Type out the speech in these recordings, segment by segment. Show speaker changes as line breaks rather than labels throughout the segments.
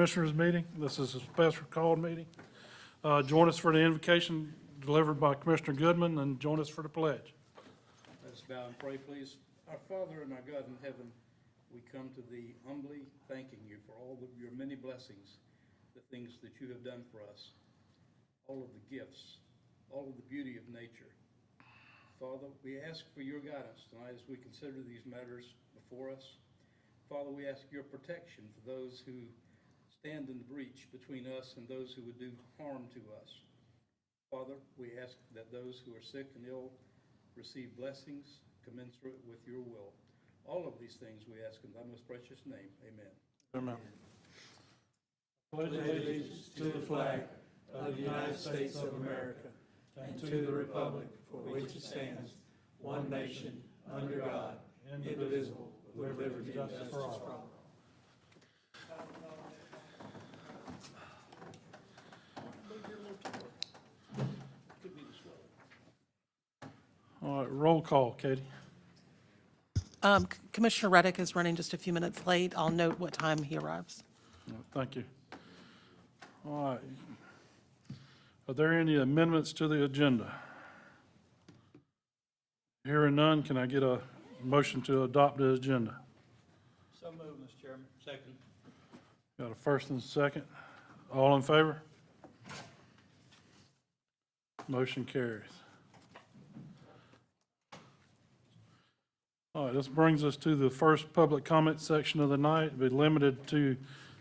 Commissioners meeting. This is a special called meeting. Join us for the invocation delivered by Commissioner Goodman, and join us for the pledge.
Let us bow and pray, please. Our Father and our God in heaven, we come to Thee humbly thanking You for all of Your many blessings, the things that You have done for us, all of the gifts, all of the beauty of nature. Father, we ask for Your guidance tonight as we consider these matters before us. Father, we ask Your protection for those who stand in the breach between us and those who would do harm to us. Father, we ask that those who are sick and ill receive blessings commensurate with Your will. All of these things we ask in Thy most precious name. Amen.
Amen.
Pledge allegiance to the flag of the United States of America and to the republic for which it stands, one nation, under God, indivisible, with liberty and justice for all.
All right, roll call, Katie.
Commissioner Reddick is running just a few minutes late. I'll note what time he arrives.
Thank you. All right. Are there any amendments to the agenda? Hearing none, can I get a motion to adopt the agenda?
So moved, Mr. Chairman. Second.
Got a first and a second. All in favor? Motion carries. All right, this brings us to the first public comment section of the night. It'll be limited to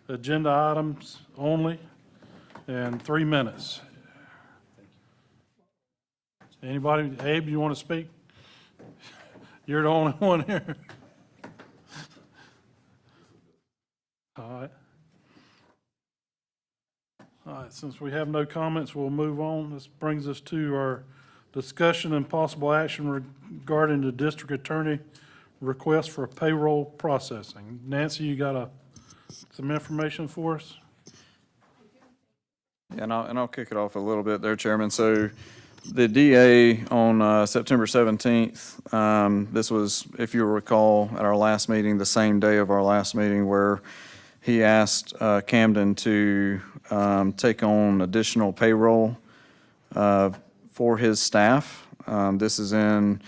agenda items only and 3 minutes. Anybody? Abe, you want to speak? You're the only one here. All right. All right, since we have no comments, we'll move on. This brings us to our discussion and possible action regarding the district attorney request for payroll processing. Nancy, you got some information for us?
Yeah, and I'll kick it off a little bit there, Chairman. So the DA on September 17th, this was, if you recall, at our last meeting, the same day of our last meeting, where he asked Camden to take on additional payroll for his staff. This is in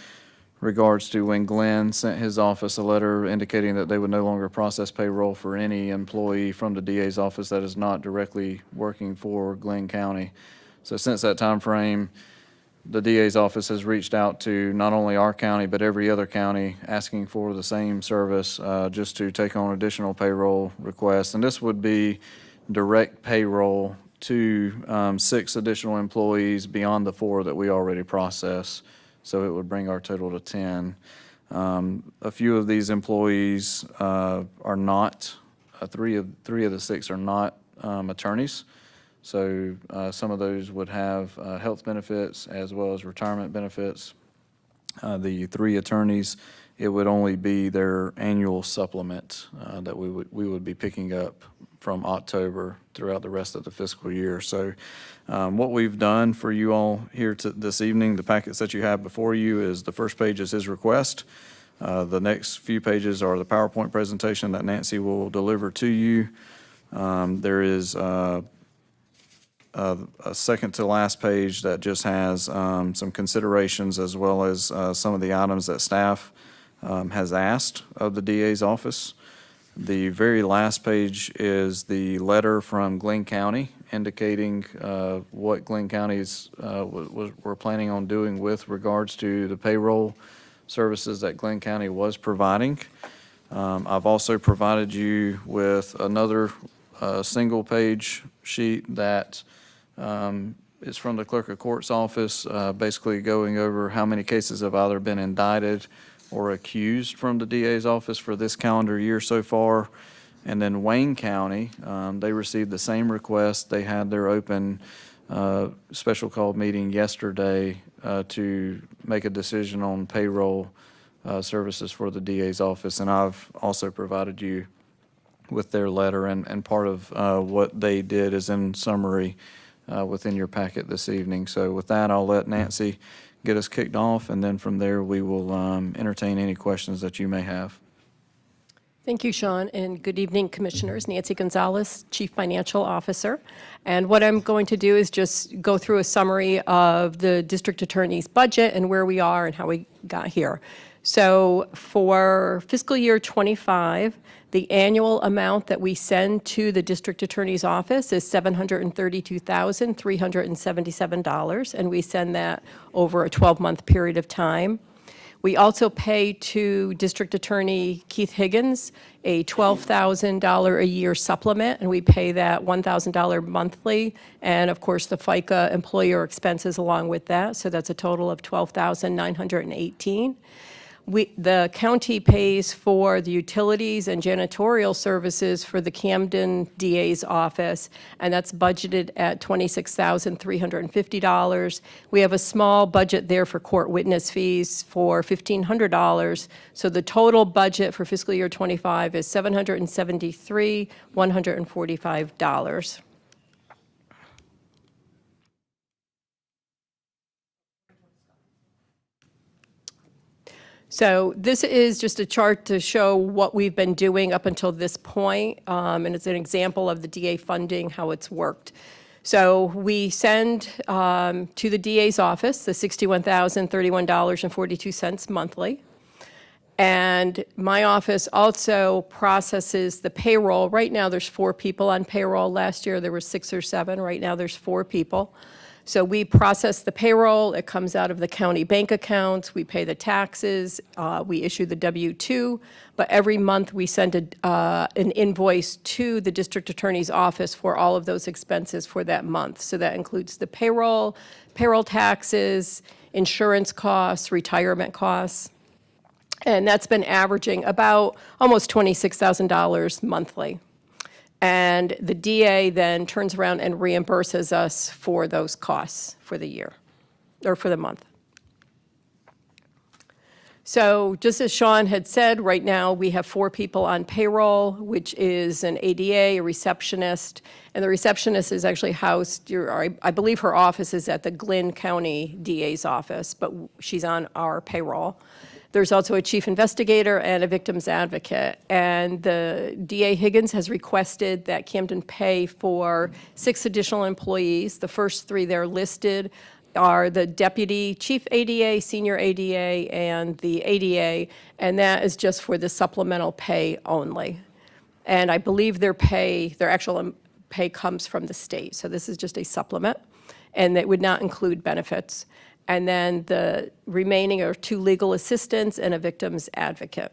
regards to when Glenn sent his office a letter indicating that they would no longer process payroll for any employee from the DA's office that is not directly working for Glenn County. So since that time frame, the DA's office has reached out to not only our county, but every other county asking for the same service, just to take on additional payroll requests. And this would be direct payroll to 6 additional employees beyond the 4 that we already process. So it would bring our total to 10. A few of these employees are not, three of the 6 are not attorneys. So some of those would have health benefits as well as retirement benefits. The 3 attorneys, it would only be their annual supplement that we would be picking up from October throughout the rest of the fiscal year. So what we've done for you all here this evening, the packets that you have before you, is the first page is his request. The next few pages are the PowerPoint presentation that Nancy will deliver to you. There is a second to last page that just has some considerations as well as some of the items that staff has asked of the DA's office. The very last page is the letter from Glenn County indicating what Glenn County's were planning on doing with regards to the payroll services that Glenn County was providing. I've also provided you with another single page sheet that is from the clerk of court's office, basically going over how many cases have either been indicted or accused from the DA's office for this calendar year so far. And then Wayne County, they received the same request. They had their open special called meeting yesterday to make a decision on payroll services for the DA's office. And I've also provided you with their letter, and part of what they did is in summary within your packet this evening. So with that, I'll let Nancy get us kicked off, and then from there we will entertain any questions that you may have.
Thank you, Sean, and good evening, Commissioners. Nancy Gonzalez, Chief Financial Officer. And what I'm going to do is just go through a summary of the District Attorney's budget and where we are and how we got here. So for fiscal year '25, the annual amount that we send to the District Attorney's Office is $732,377, and we send that over a 12-month period of time. We also pay to District Attorney Keith Higgins a $12,000 a year supplement, and we pay that $1,000 monthly, and of course, the FICA employer expenses along with that, so that's a total of $12,918. The county pays for the utilities and janitorial services for the Camden DA's office, and that's budgeted at $26,350. We have a small budget there for court witness fees for $1,500. So the total budget for fiscal year '25 is $773,145. So this is just a chart to show what we've been doing up until this point, and it's an example of the DA funding, how it's worked. So we send to the DA's office the $61,031.42 monthly. And my office also processes the payroll. Right now, there's 4 people on payroll. Last year, there were 6 or 7. Right now, there's 4 people. So we process the payroll. It comes out of the county bank accounts. We pay the taxes. We issue the W-2. But every month, we send an invoice to the district attorney's office for all of those expenses for that month. So that includes the payroll taxes, insurance costs, retirement costs. And that's been averaging about almost $26,000 monthly. And the DA then turns around and reimburses us for those costs for the year, or for the month. So just as Sean had said, right now we have 4 people on payroll, which is an ADA, a receptionist, and the receptionist is actually housed, I believe her office is at the Glynn County DA's office, but she's on our payroll. There's also a chief investigator and a victim's advocate. And the DA Higgins has requested that Camden pay for 6 additional employees. The first 3 there listed are the deputy chief ADA, senior ADA, and the ADA, and that is just for the supplemental pay only. And I believe their actual pay comes from the state. So this is just a supplement, and that would not include benefits. And then the remaining are 2 legal assistants and a victim's advocate.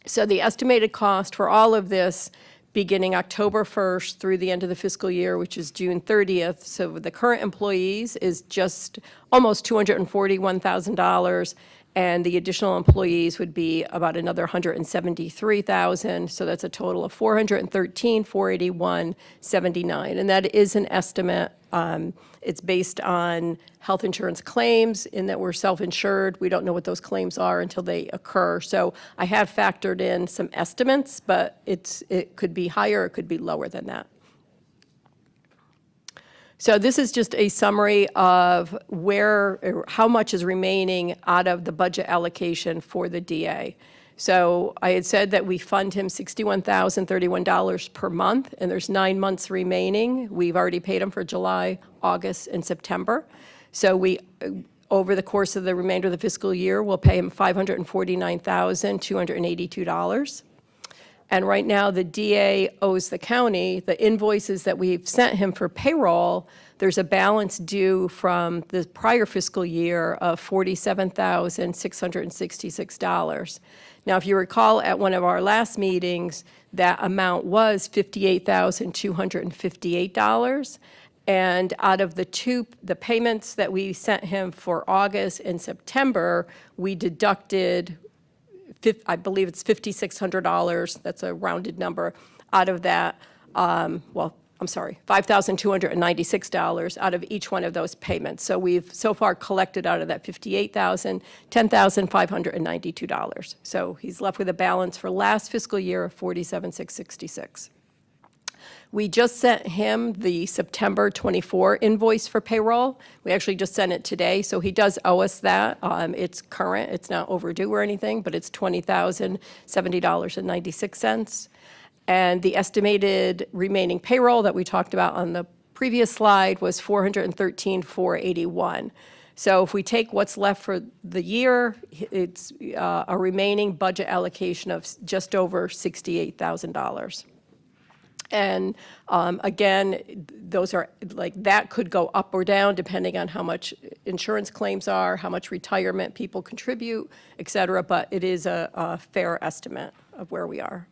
So the estimated cost for all of this, beginning October 1st through the end of the fiscal year, which is June 30th, so the current employees is just almost $241,000, and the additional employees would be about another $173,000, so that's a total of $413,481.79, and that is an estimate. It's based on health insurance claims in that we're self-insured. We don't know what those claims are until they occur. So I have factored in some estimates, but it could be higher, it could be lower than that. So this is just a summary of how much is remaining out of the budget allocation for the DA. So I had said that we fund him $61,031 per month, and there's 9 months remaining. We've already paid him for July, August, and September. So over the course of the remainder of the fiscal year, we'll pay him $549,282. And right now, the DA owes the county the invoices that we've sent him for payroll. There's a balance due from the prior fiscal year of $47,666. Now, if you recall, at one of our last meetings, that amount was $58,258. And out of the payments that we sent him for August and September, we deducted, I believe it's $5,600, that's a rounded number, out of that, $5,296 out of each one of those payments. So we've so far collected out of that $58,000, $10,592. So he's left with a balance for last fiscal year of $47,666. We just sent him the September 24 invoice for payroll. We actually just sent it today, so he does owe us that. It's current, it's not overdue or anything, but it's $20,070.96. And the estimated remaining payroll that we talked about on the previous slide was $413,481. So if we take what's left for the year, it's a remaining budget allocation of just over $68,000. And again, those are, like, that could go up or down depending on how much insurance claims are, how much retirement people contribute, et cetera, but it is a fair estimate of where we are.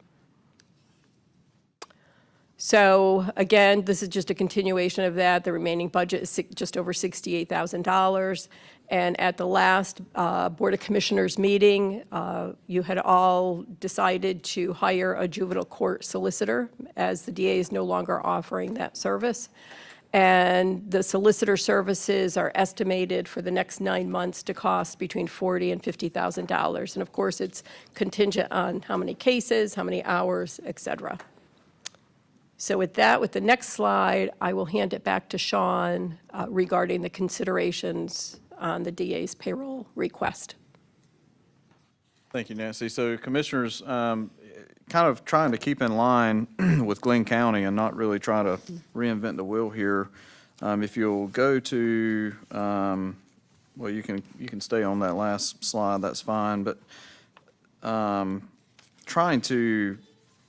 So again, this is just a continuation of that. The remaining budget is just over $68,000. And at the last Board of Commissioners meeting, you had all decided to hire a juvenile court solicitor, as the DA is no longer offering that service. And the solicitor services are estimated for the next 9 months to cost between $40,000 and $50,000. And of course, it's contingent on how many cases, how many hours, et cetera. So with that, with the next slide, I will hand it back to Sean regarding the considerations on the DA's payroll request.
Thank you, Nancy. So Commissioners, kind of trying to keep in line with Glenn County and not really try to reinvent the wheel here. If you'll go to, well, you can stay on that last slide, that's fine, but trying to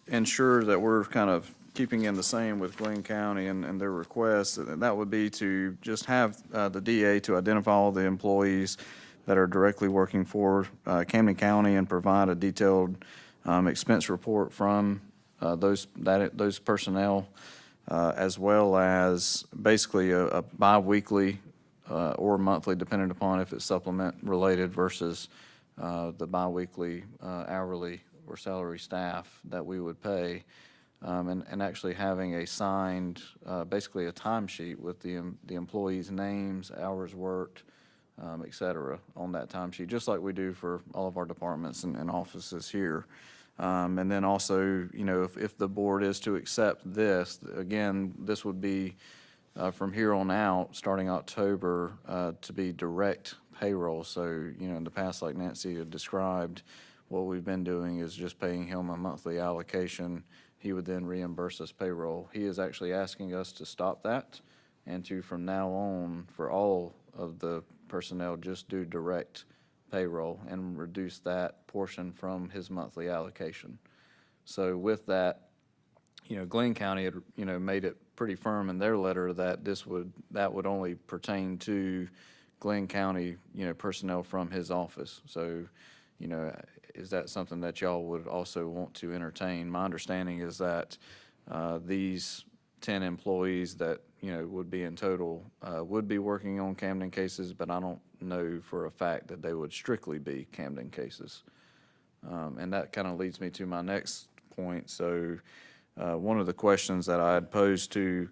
ensure that we're kind of keeping in the same with Glenn County and their requests, that would be to just have the DA to identify all the employees that are directly working for Camden County and provide a detailed expense report from those personnel, as well as basically a biweekly or monthly, depending upon if it's supplement related versus the biweekly hourly or salary staff that we would pay. And actually having a signed, basically a timesheet with the employees' names, hours worked, et cetera, on that timesheet, just like we do for all of our departments and offices here. And then also, you know, if the board is to accept this, again, this would be from here on out, starting October, to be direct payroll. So, you know, in the past, like Nancy had described, what we've been doing is just paying him a monthly allocation. He would then reimburse us payroll. He is actually asking us to stop that and to, from now on, for all of the personnel, just do direct payroll and reduce that portion from his monthly allocation. So with that, you know, Glenn County had, you know, made it pretty firm in their letter that that would only pertain to Glenn County, you know, personnel from his office. So, you know, is that something that y'all would also want to entertain? My understanding is that these 10 employees that, you know, would be in total would be working on Camden cases, but I don't know for a fact that they would strictly be Camden cases. And that kind of leads me to my next point. So one of the questions that I had posed to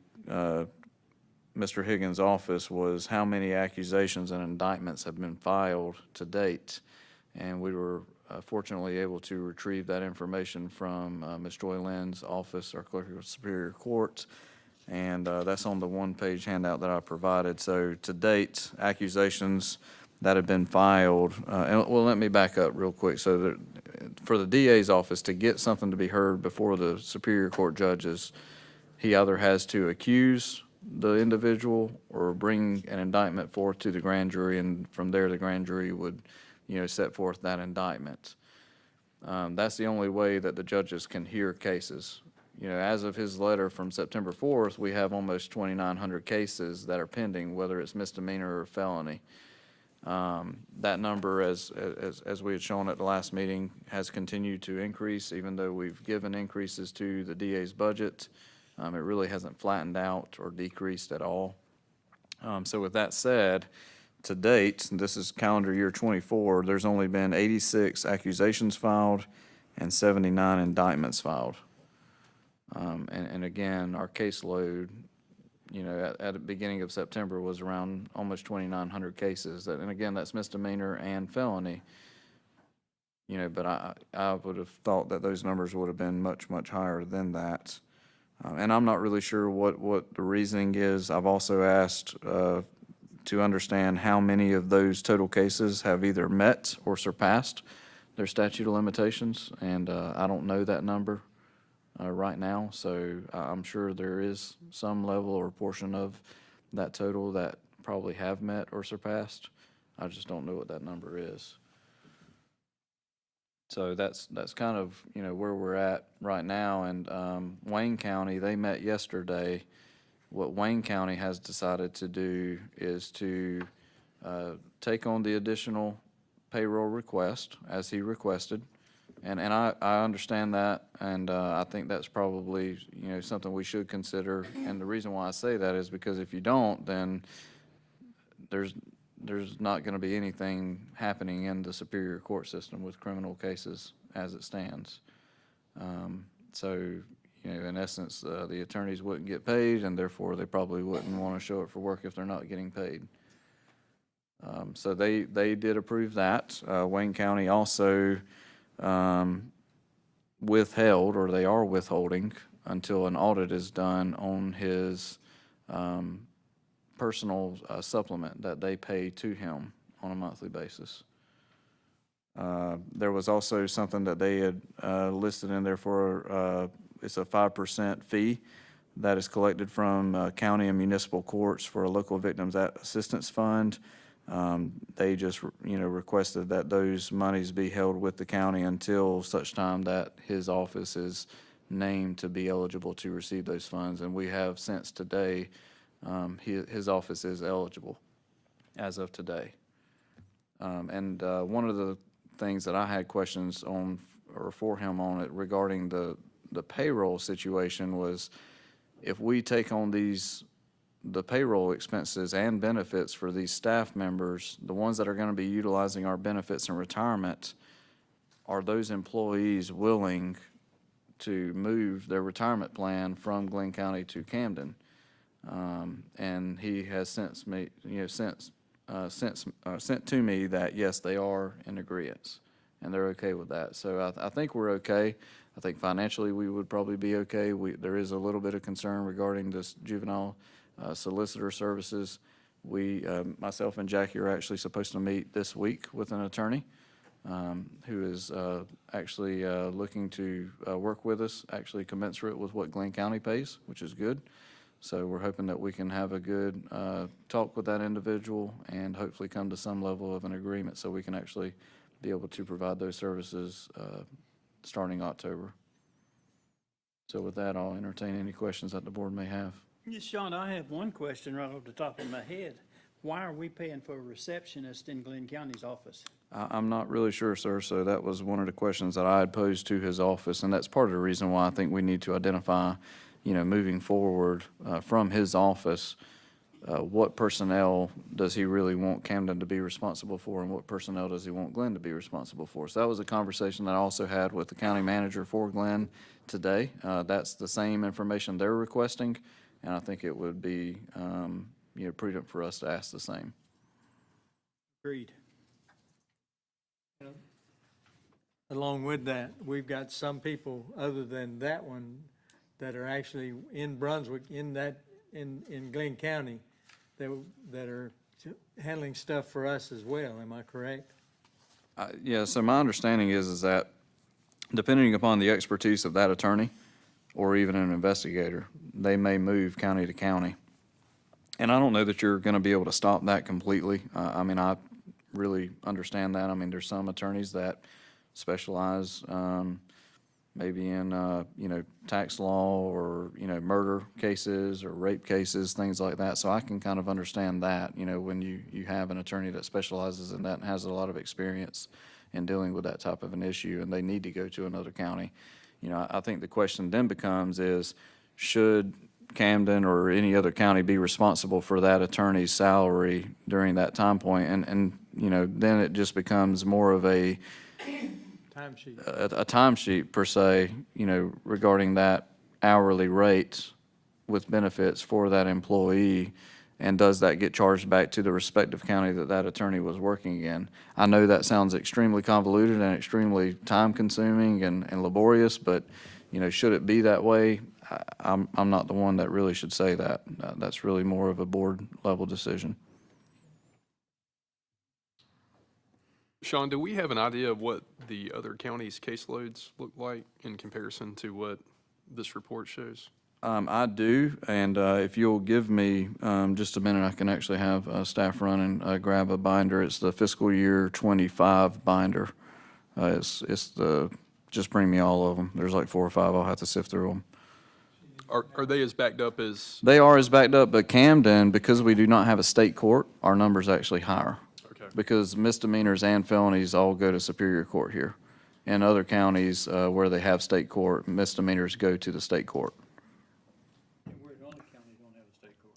Mr. Higgins' office was how many accusations and indictments have been filed to date. And we were fortunately able to retrieve that information from Ms. Joy Lynn's office, our Clerk of Superior Court, and that's on the one-page handout that I provided. So to date, accusations that have been filed, and well, let me back up real quick. So for the DA's office to get something to be heard before the Superior Court judges, he either has to accuse the individual or bring an indictment forth to the grand jury, and from there the grand jury would, you know, set forth that indictment. That's the only way that the judges can hear cases. You know, as of his letter from September 4th, we have almost 2,900 cases that are pending, whether it's misdemeanor or felony. That number, as we had shown at the last meeting, has continued to increase, even though we've given increases to the DA's budget. It really hasn't flattened out or decreased at all. So with that said, to date, this is calendar year 24, there's only been 86 accusations filed and 79 indictments filed. And again, our caseload, you know, at the beginning of September was around almost 2,900 cases. And again, that's misdemeanor and felony. You know, but I would have thought that those numbers would have been much, much higher than that. And I'm not really sure what the reasoning is. I've also asked to understand how many of those total cases have either met or surpassed their statute of limitations, and I don't know that number right now, so I'm sure there is some level or portion of that total that probably have met or surpassed. I just don't know what that number is. So that's kind of, where we're at right now, and Wayne County, they met yesterday. What Wayne County has decided to do is to take on the additional payroll request as he requested. And I understand that, and I think that's probably, something we should consider. And the reason why I say that is because if you don't, then there's not going to be anything happening in the Superior Court system with criminal cases as it stands. So, in essence, the attorneys wouldn't get paid, and therefore they probably wouldn't want to show up for work if they're not getting paid. So they did approve that. Wayne County also withheld, or they are withholding, until an audit is done on his personal supplement that they pay to him on a monthly basis. There was also something that they had listed in there for, it's a 5% fee that is collected from county and municipal courts for a local victims assistance fund. They just, requested that those monies be held with the county until such time that his office is named to be eligible to receive those funds. And we have since today, his office is eligible as of today. And one of the things that I had questions on, or for him on it regarding the payroll situation was, if we take on the payroll expenses and benefits for these staff members, the ones that are going to be utilizing our benefits and retirement, are those employees willing to move their retirement plan from Glenn County to Camden? And he has sent to me that, yes, they are in agreement, and they're okay with that. So I think we're okay. I think financially we would probably be okay. There is a little bit of concern regarding this juvenile solicitor services. Myself and Jackie are actually supposed to meet this week with an attorney who is actually looking to work with us, actually commensurate with what Glenn County pays, which is good. So we're hoping that we can have a good talk with that individual and hopefully come to some level of an agreement so we can actually be able to provide those services starting October. So with that, I'll entertain any questions that the board may have.
Yes, Sean, I have one question right off the top of my head. Why are we paying for a receptionist in Glenn County's office?
I'm not really sure, sir, so that was one of the questions that I had posed to his office, and that's part of the reason why I think we need to identify, moving forward from his office, what personnel does he really want Camden to be responsible for, and what personnel does he want Glenn to be responsible for? So that was a conversation that I also had with the county manager for Glenn today. That's the same information they're requesting, and I think it would be, prudent for us to ask the same.
Agreed.
Along with that, we've got some people other than that one that are actually in Brunswick, in Glenn County, that are handling stuff for us as well. Am I correct?
Yeah, so my understanding is that depending upon the expertise of that attorney or even an investigator, they may move county to county. And I don't know that you're going to be able to stop that completely. I really understand that. There's some attorneys that specialize maybe in, tax law or, murder cases or rape cases, things like that. So I can kind of understand that, when you have an attorney that specializes in that and has a lot of experience in dealing with that type of an issue and they need to go to another county. I think the question then becomes is, should Camden or any other county be responsible for that attorney's salary during that time point? And then it just becomes more of a timesheet per se, regarding that hourly rate with benefits for that employee. And does that get charged back to the respective county that attorney was working in? I know that sounds extremely convoluted and extremely time consuming and laborious, but should it be that way? I'm not the one that really should say that. That's really more of a board-level decision.
Sean, do we have an idea of what the other counties' caseloads look like in comparison to what this report shows?
I do, and if you'll give me just a minute, I can actually have staff run and grab a binder. It's the fiscal year '25 binder. It's the, just bring me all of them. There's like 4 or 5. I'll have to sift through them.
Are they as backed up as,
They are as backed up, but Camden, because we do not have a state court, our number's actually higher.
okay,
Because misdemeanors and felonies all go to Superior Court here. In other counties where they have state court, misdemeanors go to the state court.
And we're the only county that don't have a state court.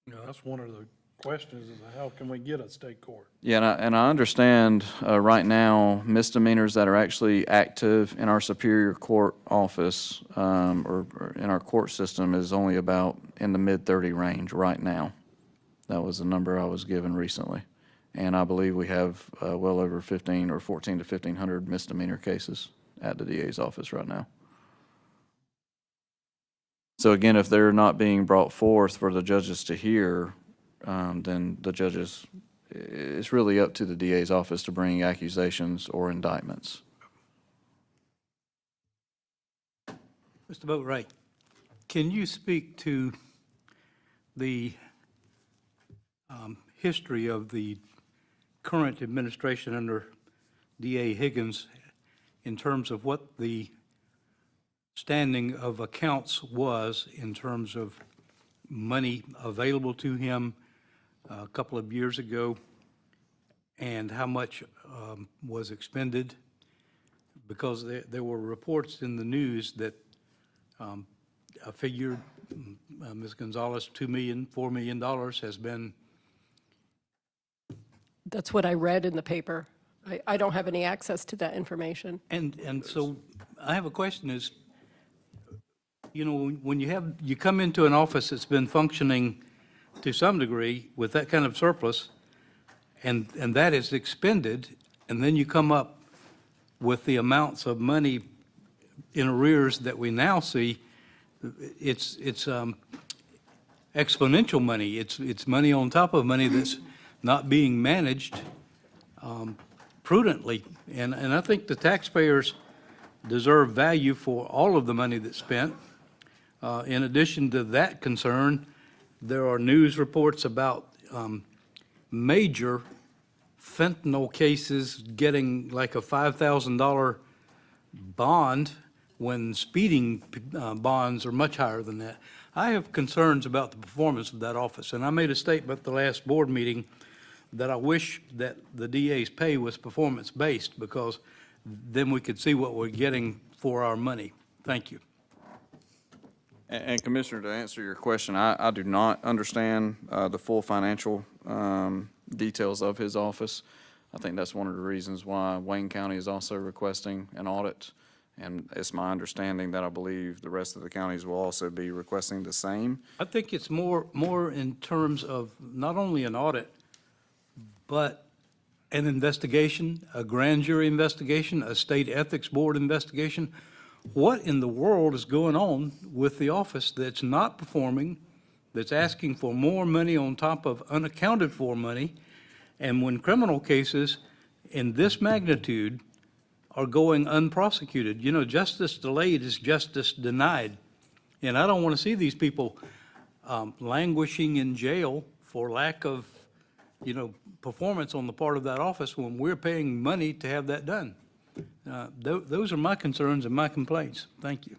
You know, that's one of the questions is how can we get a state court?
Yeah, and I understand right now misdemeanors that are actually active in our Superior Court office or in our court system is only about in the mid-30 range right now. That was the number I was given recently. And I believe we have well over 15 or 14 to 1,500 misdemeanor cases at the DA's office right now. So again, if they're not being brought forth for the judges to hear, then the judges, it's really up to the DA's office to bring accusations or indictments.
Mr. Boatright, can you speak to the history of the current administration under DA Higgins in terms of what the standing of accounts was in terms of money available to him a couple of years ago and how much was expended? Because there were reports in the news that I figured, Ms. Gonzalez, $2 million, $4 million has been.
That's what I read in the paper. I don't have any access to that information.
And so I have a question is, you know, when you come into an office that's been functioning to some degree with that kind of surplus, and that is expended, and then you come up with the amounts of money in arrears that we now see, it's exponential money. It's money on top of money that's not being managed prudently. And I think the taxpayers deserve value for all of the money that's spent. In addition to that concern, there are news reports about major fentanyl cases getting like a $5,000 bond when speeding bonds are much higher than that. I have concerns about the performance of that office, and I made a statement at the last board meeting that I wish that the DA's pay was performance-based, because then we could see what we're getting for our money. Thank you.
And Commissioner, to answer your question, I do not understand the full financial details of his office. I think that's one of the reasons why Wayne County is also requesting an audit. And it's my understanding that I believe the rest of the counties will also be requesting the same.
I think it's more in terms of not only an audit, but an investigation, a grand jury investigation, a state ethics board investigation. What in the world is going on with the office that's not performing, that's asking for more money on top of unaccounted for money? And when criminal cases in this magnitude are going unprosecuted, you know, justice delayed is justice denied. And I don't want to see these people languishing in jail for lack of, you know, performance on the part of that office when we're paying money to have that done. Those are my concerns and my complaints. Thank you.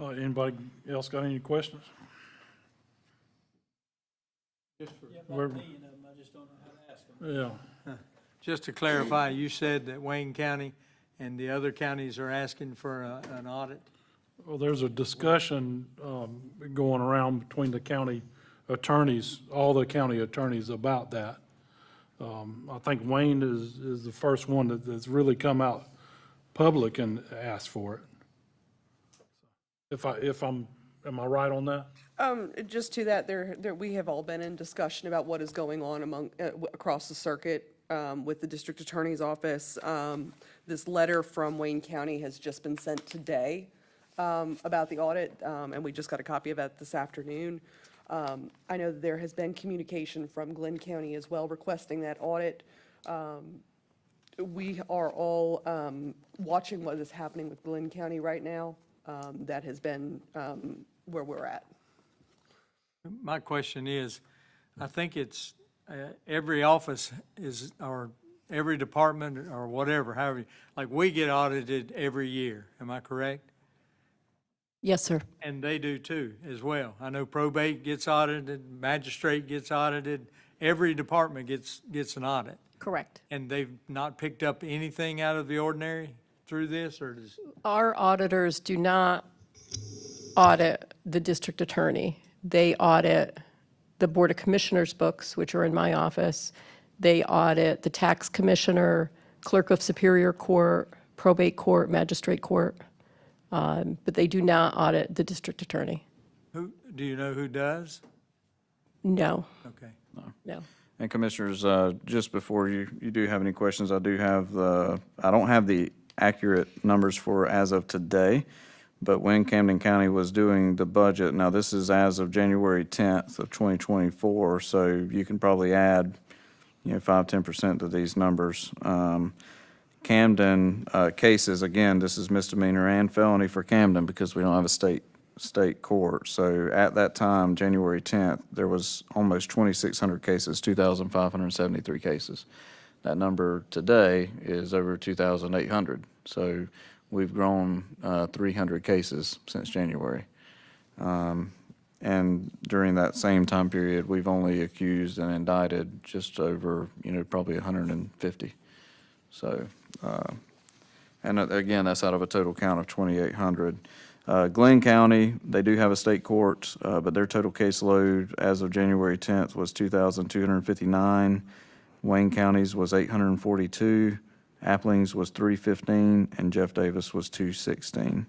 Anybody else got any questions? Where-
About a million of them, I just don't know how to ask them.
Yeah.
Just to clarify, you said that Wayne County and the other counties are asking for an audit?
Well, there's a discussion going around between the county attorneys, all the county attorneys about that. I think Wayne is the first one that's really come out public and asked for it. Am I right on that?
Just to that, we have all been in discussion about what is going on across the circuit with the district attorney's office. This letter from Wayne County has just been sent today about the audit, and we just got a copy of it this afternoon. I know that there has been communication from Glenn County as well requesting that audit. We are all watching what is happening with Glenn County right now. That has been where we're at.
My question is, I think it's, every office is, or every department or whatever, however, like we get audited every year, am I correct?
Yes, sir.
And they do too, as well. I know probate gets audited, magistrate gets audited, every department gets an audit.
Correct.
And they've not picked up anything out of the ordinary through this, or does?
Our auditors do not audit the district attorney. They audit the Board of Commissioners books, which are in my office. They audit the tax commissioner, clerk of Superior Court, probate court, magistrate court. But they do not audit the district attorney.
Who, do you know who does?
No,
Okay.
no.
And Commissioners, just before you do have any questions, I do have I don't have the accurate numbers for as of today, but when Camden County was doing the budget, now this is as of January 10th of 2024, so you can probably add, 5-10% to these numbers. Camden cases, again, this is misdemeanor and felony for Camden because we don't have a state court. So at that time, January 10th, there was almost 2,600 cases, 2,573 cases. That number today is over 2,800. So we've grown 300 cases since January. And during that same time period, we've only accused and indicted just over, probably 150. So, and again, that's out of a total count of 2,800. Glenn County, they do have a state court, but their total caseload as of January 10th was 2,259. Wayne County's was 842. Appling's was 315, and Jeff Davis was 216.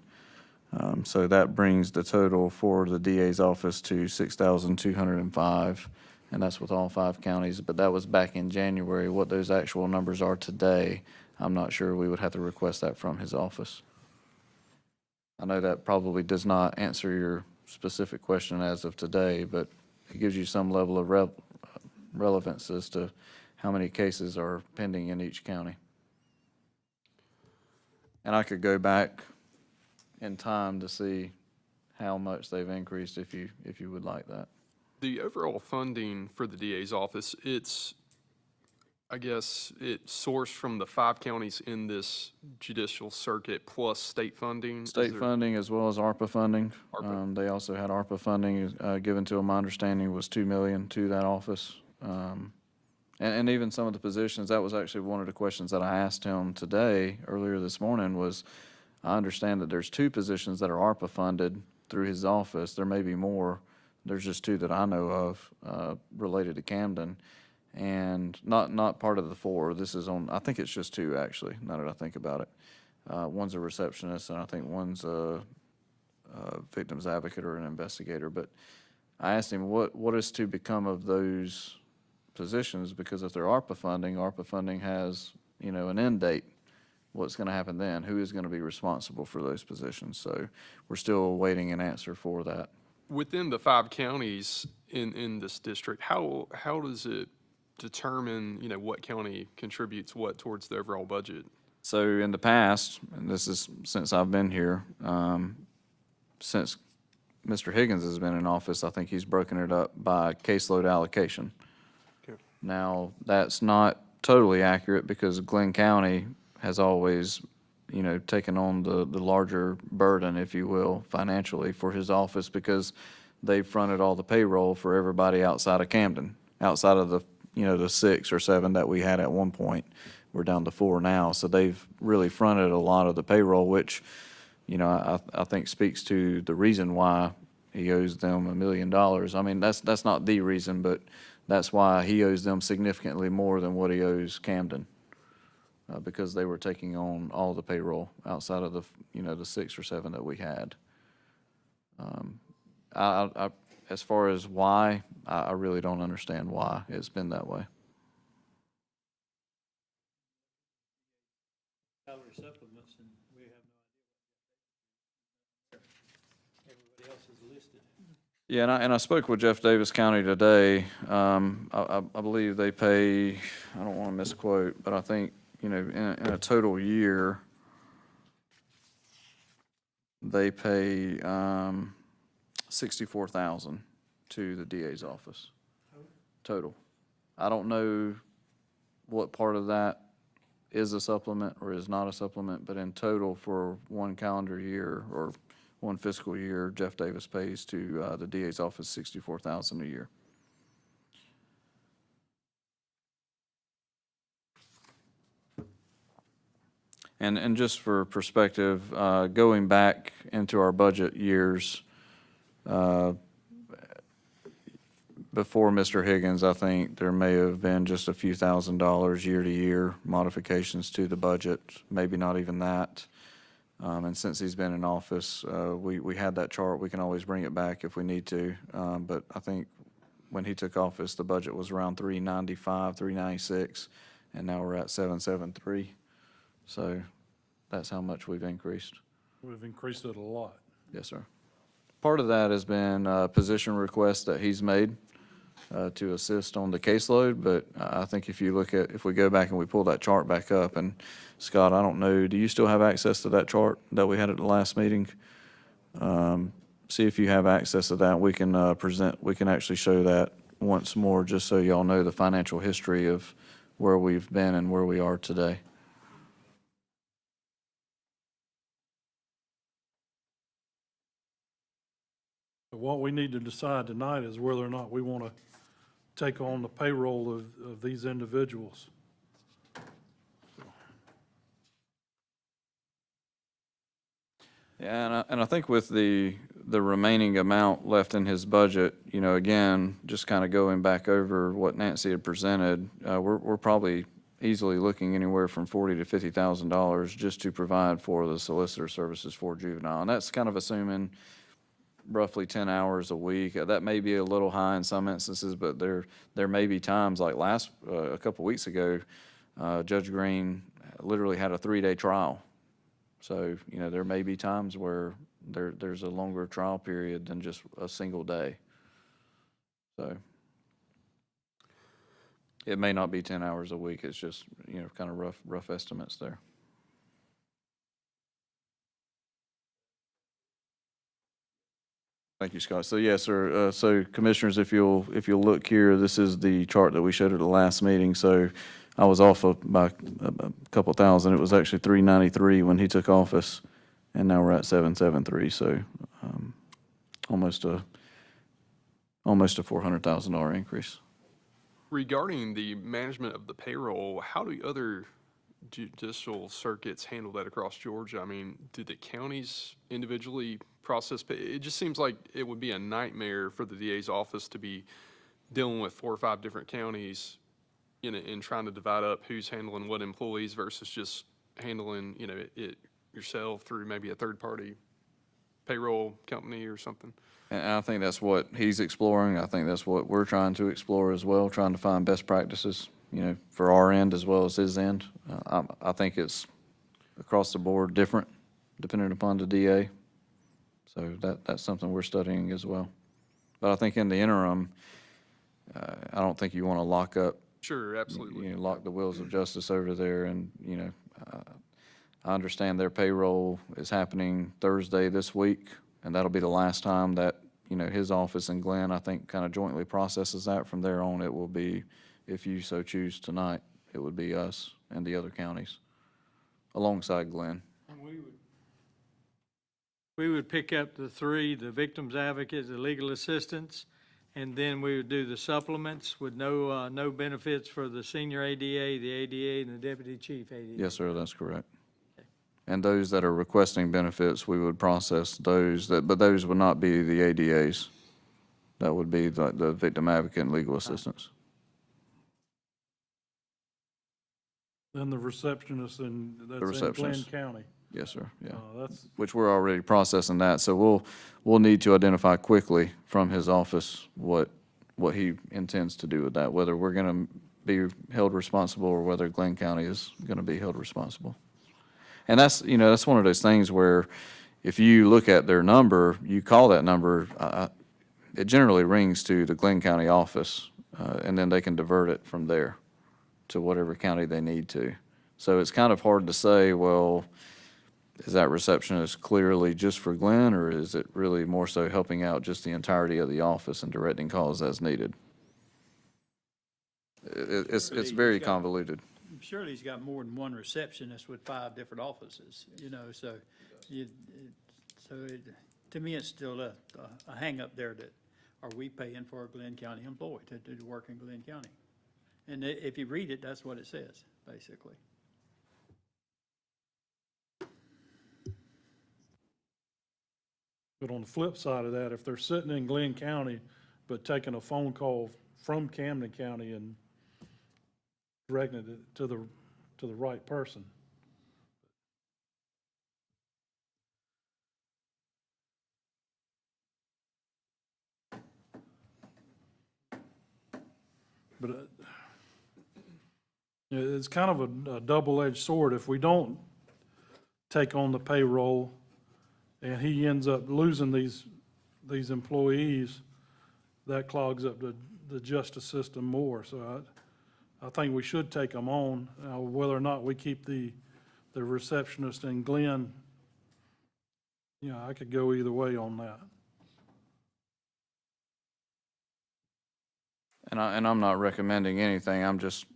So that brings the total for the DA's office to 6,205, and that's with all 5 counties. But that was back in January. What those actual numbers are today, I'm not sure. We would have to request that from his office. I know that probably does not answer your specific question as of today, but it gives you some level of relevance as to how many cases are pending in each county. And I could go back in time to see how much they've increased if you would like that.
The overall funding for the DA's office, I guess it's sourced from the 5 counties in this judicial circuit plus state funding?
State funding as well as ARPA funding.
ARPA.
They also had ARPA funding given to them, my understanding was $2 million to that office. And even some of the positions, that was actually one of the questions that I asked him today, earlier this morning, was I understand that there's 2 positions that are ARPA funded through his office. There may be more. There's just 2 that I know of related to Camden. And not part of the 4. This is on, I think it's just 2 actually, now that I think about it. One's a receptionist, and I think one's a victim's advocate or an investigator. But I asked him what is to become of those positions, because if they're ARPA funding has, an end date. What's going to happen then? Who is going to be responsible for those positions? So we're still awaiting an answer for that.
Within the 5 counties in this district, how does it determine, what county contributes what towards the overall budget?
So in the past, and this is since I've been here, since Mr. Higgins has been in office, I think he's broken it up by caseload allocation.
Okay.
Now, that's not totally accurate because Glenn County has always, taken on the larger burden, if you will, financially for his office because they've fronted all the payroll for everybody outside of Camden, outside of the, the 6 or 7 that we had at one point. We're down to 4 now. So they've really fronted a lot of the payroll, which, I think speaks to the reason why he owes them $1 million. I mean, that's not the reason, but that's why he owes them significantly more than what he owes Camden. Because they were taking on all the payroll outside of the, the 6 or 7 that we had. As far as why, I really don't understand why it's been that way.
else is listed.
Yeah, and I spoke with Jeff Davis County today. I believe they pay, I don't want to misquote, but I think, in a total year, they pay, 64,000 to the DA's office. Total. I don't know what part of that is a supplement or is not a supplement, but in total for one calendar year or one fiscal year, Jeff Davis pays to the DA's office 64,000 a year. And just for perspective, going back into our budget years, before Mr. Higgins, I think there may have been just a few $1,000s year to year modifications to the budget, maybe not even that. And since he's been in office, we had that chart. We can always bring it back if we need to. But I think when he took office, the budget was around 395, 396, and now we're at 773. So that's how much we've increased.
We've increased it a lot.
Yes, sir. Part of that has been position requests that he's made to assist on the caseload, but I think if we go back and we pull that chart back up, and Scott, I don't know, do you still have access to that chart that we had at the last meeting? See if you have access to that. We can actually show that once more, just so y'all know the financial history of where we've been and where we are today.
But what we need to decide tonight is whether or not we want to take on the payroll of these individuals.
Yeah, and I think with the remaining amount left in his budget, again, just kind of going back over what Nancy had presented, we're probably easily looking anywhere from $40,000 to $50,000 just to provide for the solicitor services for juvenile. And that's kind of assuming roughly 10 hours a week. That may be a little high in some instances, but there may be times like a couple weeks ago, Judge Green literally had a 3-day trial. So, there may be times where there's a longer trial period than just a single day. So it may not be 10 hours a week. It's just, kind of rough estimates there. Thank you, Scott. So yes, sir. So commissioners, if you'll look here, this is the chart that we showed at the last meeting. So I was off by a couple thousand. It was actually 393 when he took office, and now we're at 773. So almost a $400,000 increase.
Regarding the management of the payroll, how do other judicial circuits handle that across Georgia? I mean, do the counties individually process pay? It just seems like it would be a nightmare for the DA's office to be dealing with 4 or 5 different counties in trying to divide up who's handling what employees versus just handling, it yourself through maybe a third-party payroll company or something.
And I think that's what he's exploring. I think that's what we're trying to explore as well, trying to find best practices, for our end as well as his end. I think it's across the board different depending upon the DA. So that's something we're studying as well. But I think in the interim, I don't think you want to lock up.
Sure, absolutely.
Lock the wheels of justice over there. And, I understand their payroll is happening Thursday this week, and that'll be the last time that, his office and Glenn, I think, kind of jointly processes that. From there on, it will be, if you so choose tonight, it would be us and the other counties alongside Glenn.
We would pick up the 3, the victims advocates, the legal assistants, and then we would do the supplements with no benefits for the senior ADA, the ADA, and the deputy chief ADA.
Yes, sir, that's correct. And those that are requesting benefits, we would process those, but those would not be the ADAs. That would be the victim advocate and legal assistants.
Then the receptionist that's in Glenn
receptionist.
County.
Yes, sir, yeah.
That's,
Which we're already processing that, so we'll need to identify quickly from his office what he intends to do with that, whether we're gonna be held responsible or whether Glenn County is gonna be held responsible. And that's one of those things where, if you look at their number, you call that number, it generally rings to the Glenn County office, and then they can divert it from there to whatever county they need to. So it's kind of hard to say, well, is that receptionist clearly just for Glenn, or is it really more so helping out just the entirety of the office and directing calls as needed? It's
Surely
very
he's got-
convoluted.
Surely he's got more than one receptionist with 5 different offices, so to me, it's still a hang up there that, are we paying for a Glenn County employee to work in Glenn County? And if you read it, that's what it says, basically.
But on the flip side of that, if they're sitting in Glenn County, but taking a phone call from Camden County and directing it to the right person. But it's kind of a double-edged sword. If we don't take on the payroll and he ends up losing these employees, that clogs up the justice system more. So I think we should take them on. Whether or not we keep the receptionist in Glenn, I could go either way on that.
And I'm not recommending anything, I'm just,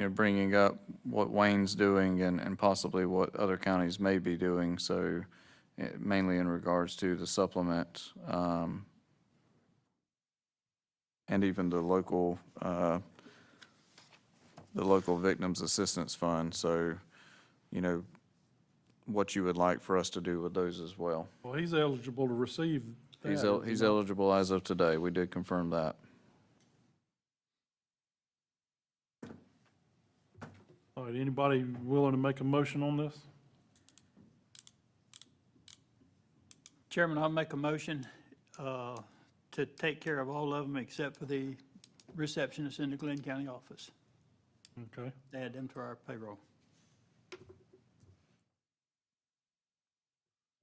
bringing up what Wayne's doing and possibly what other counties may be doing, so mainly in regards to the supplement, and even the local Victims Assistance Fund, so, what you would like for us to do with those as well.
Well, he's eligible to receive that.
He's eligible as of today, we did confirm that.
All right, anybody willing to make a motion on this?
Chairman, I'll make a motion to take care of all of them except for the receptionist in the Glenn County office.
Okay.
Add them to our payroll.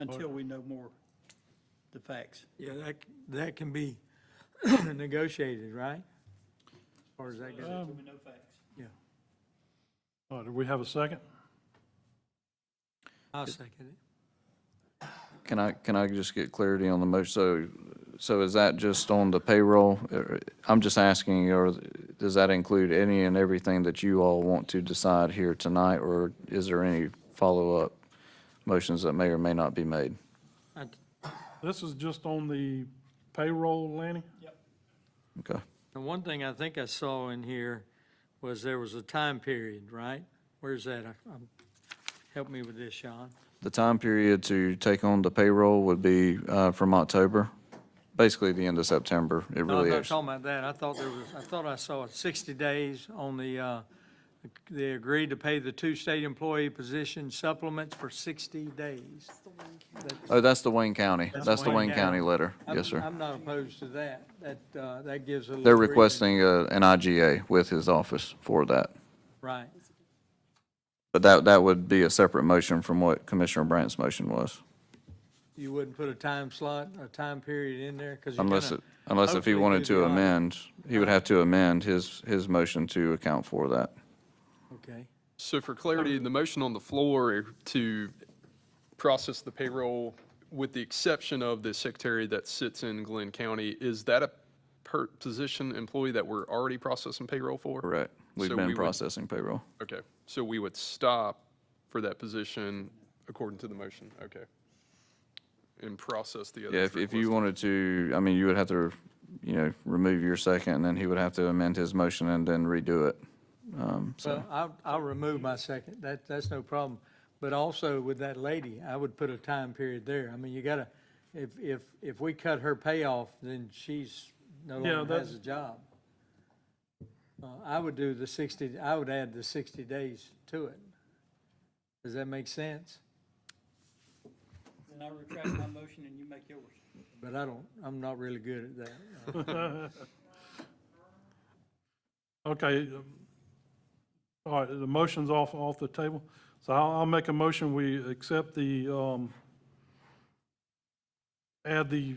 Until we know more, the facts.
Yeah, that can be negotiated, right? As far as that goes.
Until we know facts.
Yeah,
All right, do we have a second?
I'll second it.
Can I just get clarity on the motion? So is that just on the payroll? I'm just asking, or does that include any and everything that you all want to decide here tonight, or is there any follow-up motions that may or may not be made?
This is just on the payroll, Lanny?
Okay.
And one thing I think I saw in here was there was a time period, right? Where's that? Help me with this, Sean.
The time period to take on the payroll would be from October, basically the end of September. It
No, I'm
really
not
is.
talking about that. I thought I saw 60 days on they agreed to pay the 2 state employee position supplements for 60 days.
Oh, that's the Wayne County. That's the
Wayne
Wayne County
County.
letter. Yes, sir.
I'm not opposed to that. That gives a little.
They're
breathing-
requesting an IGA with his office for that.
Right.
But that would be a separate motion from what Commissioner Brandt's motion was.
You wouldn't put a time slot, a time period in there? 'Cause you're
Unless
gonna
if he
hopefully
wanted
do
to
the audit.
amend, he would have to amend his motion to account for that.
Okay.
So for clarity, the motion on the floor to process the payroll, with the exception of the secretary that sits in Glenn County, is that a position employee that we're already processing payroll for?
Correct. We've
So
been
we would-
processing payroll.
Okay, so we would stop for that position according to the motion, okay. And process the other.
Yeah, if you wanted to, I mean, you would have to, remove your second, and then he would have to amend his motion and then redo it. So,
Well, I'll remove my second. That's no problem. But also with that lady, I would put a time period there. I mean, you gotta, if we cut her payoff, then she's no
Yeah,
longer has a job. I would do I would add the 60 days to it. Does that make sense?
Then I retract my motion and you make yours.
But I'm not really good at that.
Okay. All right, the motion's off the table. So I'll make a motion, we accept the add the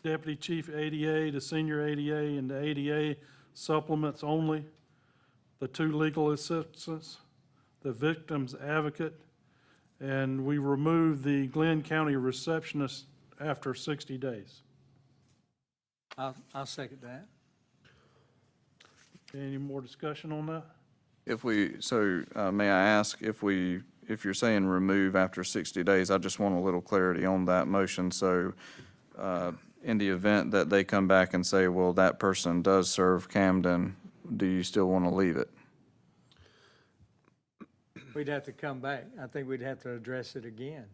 deputy chief ADA, the senior ADA, and the ADA supplements only, the 2 legal assistants, the victim's advocate, and we remove the Glenn County receptionist after 60 days.
I'll second that.
Any more discussion on that?
May I ask if you're saying remove after 60 days, I just want a little clarity on that motion. So, in the event that they come back and say, well, that person does serve Camden, do you still want to leave it?
We'd have to come back. I think we'd have to address it again.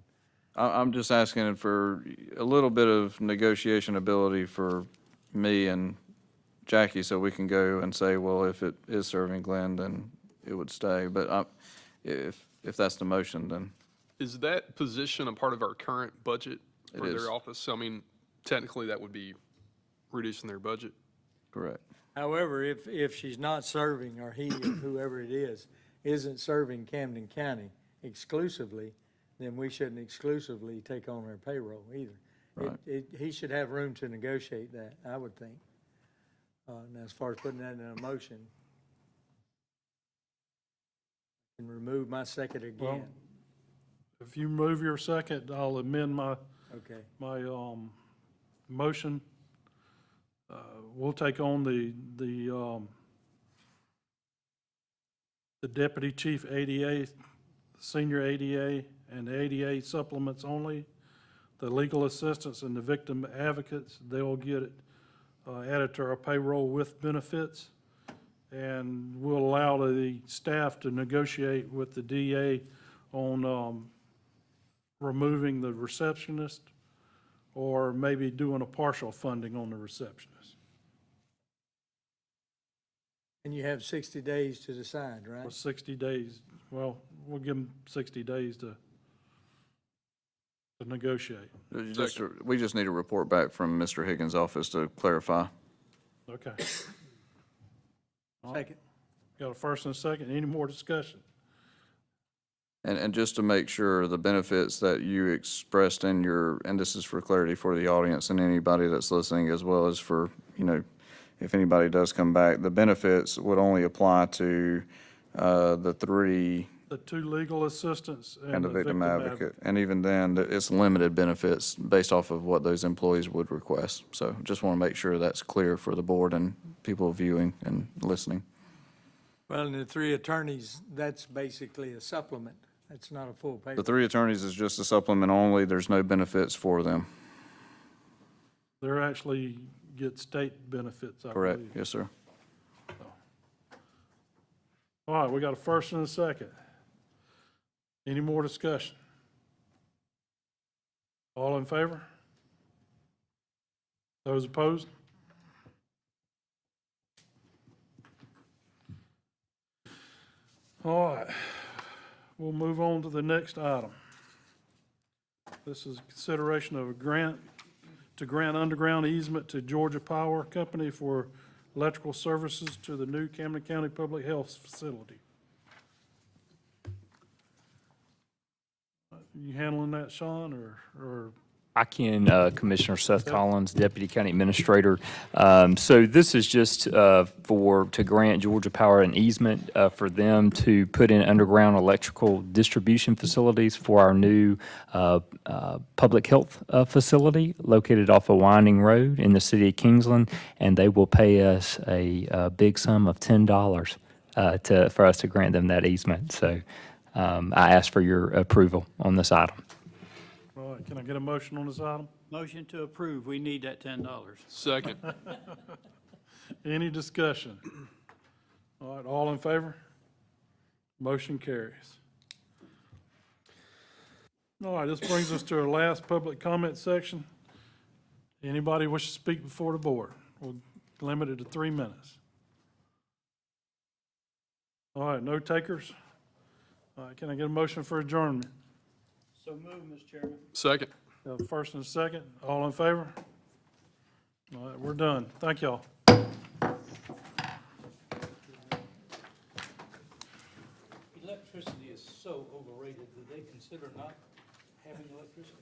I'm just asking for a little bit of negotiation ability for me and Jackie, so we can go and say, well, if it is serving Glenn, then it would stay. But if that's the motion, then
Is that position a part of our current budget for
It is.
their office? So, I mean, technically, that would be reducing their budget.
correct.
However, if she's not serving, or he, or whoever it is, isn't serving Camden County exclusively, then we shouldn't exclusively take on her payroll either.
Right.
He should have room to negotiate that, I would think. And as far as putting that in a motion, and remove my second again.
If you move your second, I'll amend my
Okay,
motion. We'll take on the deputy chief ADA, senior ADA, and the ADA supplements only. The legal assistants and the victim advocates, they'll get it added to our payroll with benefits. And we'll allow the staff to negotiate with the DA on removing the receptionist, or maybe doing a partial funding on the receptionist.
and you have 60 days to decide, right?
For 60 days, well, we'll give them 60 days to negotiate.
We just need a report back from Mr. Higgins' office to clarify.
Okay.
Second.
Got a first and a second. Any more discussion?
And just to make sure, the benefits that you expressed in your, and this is for clarity for the audience and anybody that's listening, as well as for, if anybody does come back, the benefits would only apply to the 3
The 2 legal assistants
and the victim advocate. And even then, it's limited benefits based off of what those employees would request. So just want to make sure that's clear for the board and people viewing and listening.
Well, and the 3 attorneys, that's basically a supplement. That's not a full pay.
The 3 attorneys is just a supplement only. There's no benefits for them.
They're actually get state benefits, I
Correct?
believe.
Yes, sir.
All right, we got a first and a second. Any more discussion? All in favor? Those opposed? All right, we'll move on to the next item. This is consideration of a grant to grant underground easement to Georgia Power Company for electrical services to the new Camden County Public Health Facility. You handling that, Sean, or?
I can, Commissioner Seth Collins, Deputy County Administrator. So this is just to grant Georgia Power an easement for them to put in underground electrical distribution facilities for our new public health facility located off of Winding Road in the city of Kingsland, and they will pay us a big sum of $10 for us to grant them that easement. So I ask for your approval on this item.
All right, can I get a motion on this item?
Motion to approve. We need that $10.
Second.
Any discussion? All right, all in favor? Motion carries. All right, this brings us to our last public comment section. Anybody wish to speak before the board? We'll limit it to 3 minutes. All right, no takers? All right, can I get a motion for adjournment?
So move, Mr. Chairman.
Second.
Got a first and a second. All in favor? All right, we're done. Thank y'all.
Electricity is so overrated. Do they consider not having electricity?